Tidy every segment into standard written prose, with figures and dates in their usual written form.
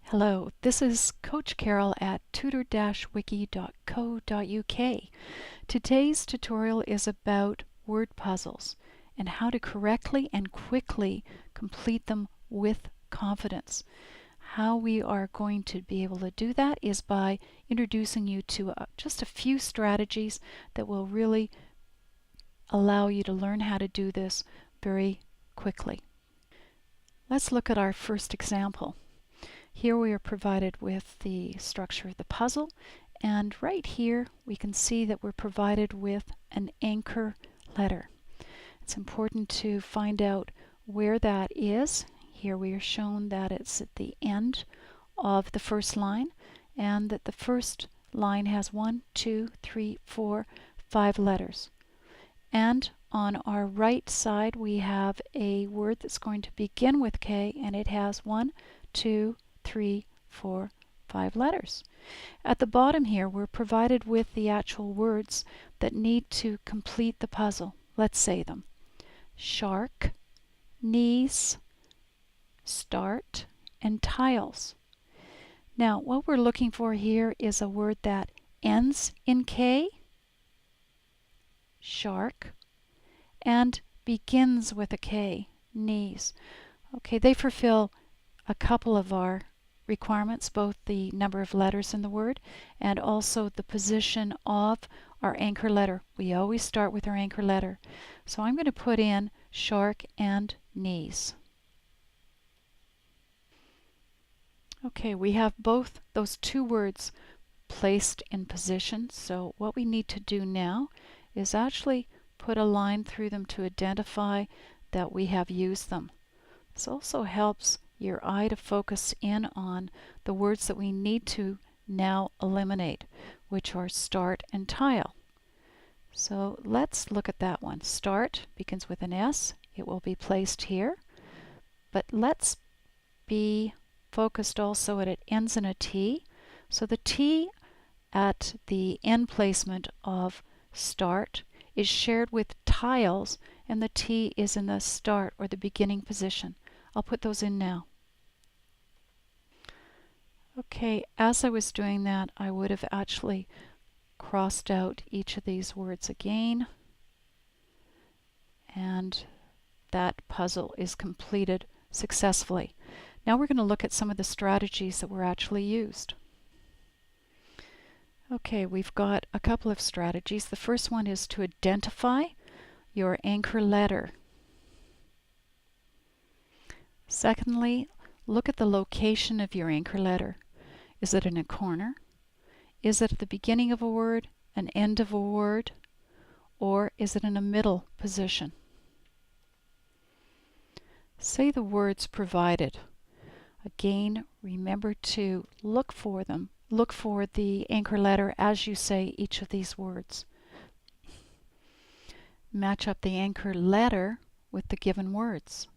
Hello, this is Coach Carol at tutor-wiki.co.uk. Today's tutorial is about word puzzles and how to correctly and quickly complete them with confidence. How we are going to be able to do that is by introducing you to just a few strategies that will really allow you to learn how to do this very quickly. Let's look at our first example. Here we are provided with the structure of the puzzle, and right here we can see that we're provided with an anchor letter. It's important to find out where that is. Here we are shown that it's at the end of the first line, and that the first line has 1, 2, 3, 4, 5 letters. And on our right side we have a word that's going to begin with K, and it has 1, 2, 3, 4, 5 letters. At the bottom here we're provided with the actual words that need to complete the puzzle. Let's say them. Shark, knees, start, and tiles. Now what we're looking for here is a word that ends in K, shark, and begins with a K, knees. Okay, they fulfill a couple of our requirements, both the number of letters in the word and also the position of our anchor letter. We always start with our anchor letter. So I'm going to put in shark and knees. Okay, we have both those two words placed in position. So what we need to do now is actually put a line through them to identify that we have used them. This also helps your eye to focus in on the words that we need to now eliminate, which are start and tile. So let's look at that one. Start begins with an S. It will be placed here. But let's be focused also that it ends in a T. So the T at the end placement of start is shared with tiles, and the T is in the start or the beginning position. I'll put those in now. Okay, as I was doing that, I would have actually crossed out each of these words again, and that puzzle is completed successfully. Now we're going to look at some of the strategies that were actually used. Okay, we've got a couple of strategies. The first one is to identify your anchor letter. Secondly, look at the location of your anchor letter. Is it in a corner? Is it at the beginning of a word, an end of a word, or is it in a middle position? Say the words provided. Again, remember to look for them. Look for the anchor letter as you say each of these words. Match up the anchor letter with the given words.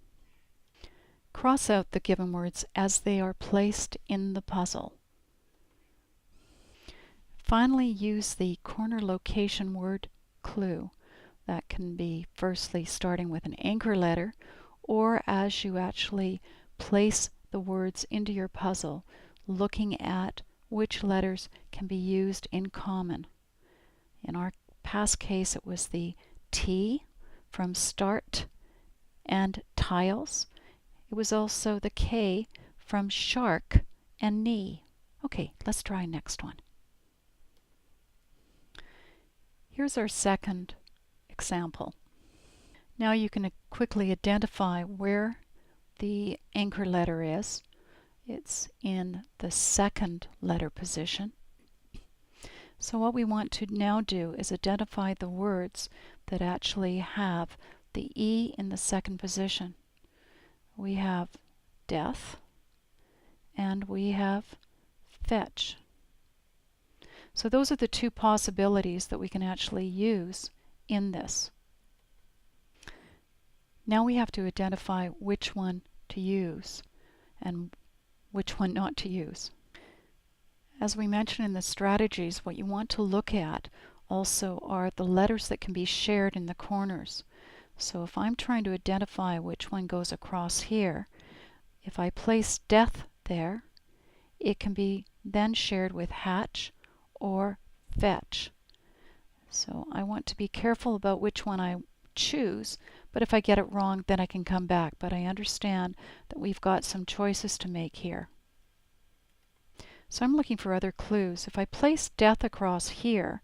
Cross out the given words as they are placed in the puzzle. Finally, use the corner location word clue. That can be firstly starting with an anchor letter, or as you actually place the words into your puzzle, looking at which letters can be used in common. In our past case, it was the T from start and tiles. It was also the K from shark and knee. Okay, let's try next one. Here's our second example. Now you can quickly identify where the anchor letter is. It's in the second letter position. So what we want to now do is identify the words that actually have the E in the second position. We have death and we have fetch. So those are the two possibilities that we can actually use in this. Now we have to identify which one to use and which one not to use. As we mentioned in the strategies, what you want to look at also are the letters that can be shared in the corners. So if I'm trying to identify which one goes across here, if I place death there, it can be then shared with hatch or fetch. So I want to be careful about which one I choose, but if I get it wrong, then I can come back. But I understand that we've got some choices to make here. So I'm looking for other clues. If I place death across here,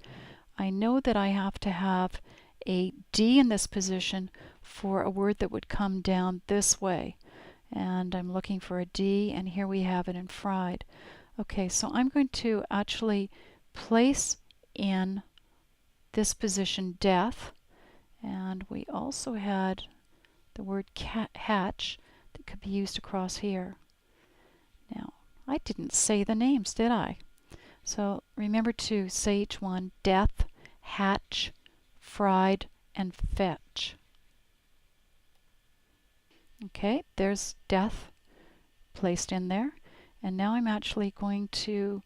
I know that I have to have a D in this position for a word that would come down this way. And I'm looking for a D, and here we have it in fried. Okay, so I'm going to actually place in this position death, and we also had the word hatch that could be used across here. Now, I didn't say the names, did I? So remember to say each one: death, hatch, fried, and fetch. Okay, there's death placed in there. And now I'm actually going to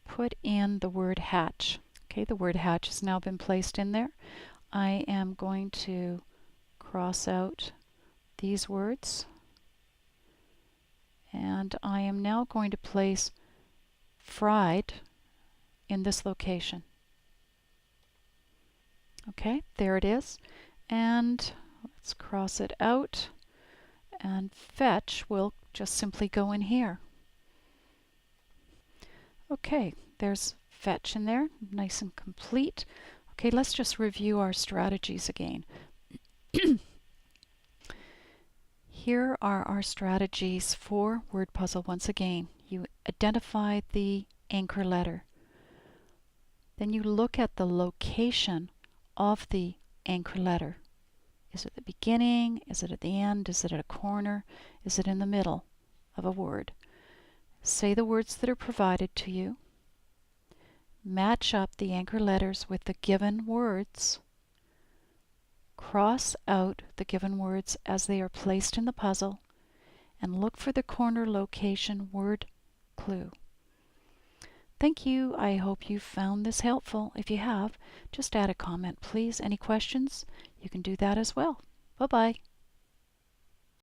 put in the word hatch. Okay, the word hatch has now been placed in there. I am going to cross out these words. And I am now going to place fried in this location. Okay, there it is. And let's cross it out. And fetch will just simply go in here. Okay, there's fetch in there, nice and complete. Okay, let's just review our strategies again. Here are our strategies for word puzzle once again. You identify the anchor letter. Then you look at the location of the anchor letter. Is it the beginning? Is it at the end? Is it at a corner? Is it in the middle of a word? Say the words that are provided to you. Match up the anchor letters with the given words. Cross out the given words as they are placed in the puzzle, and look for the corner location word clue. Thank you. I hope you found this helpful. If you have, just add a comment, please. Any questions? You can do that as well. Bye-bye.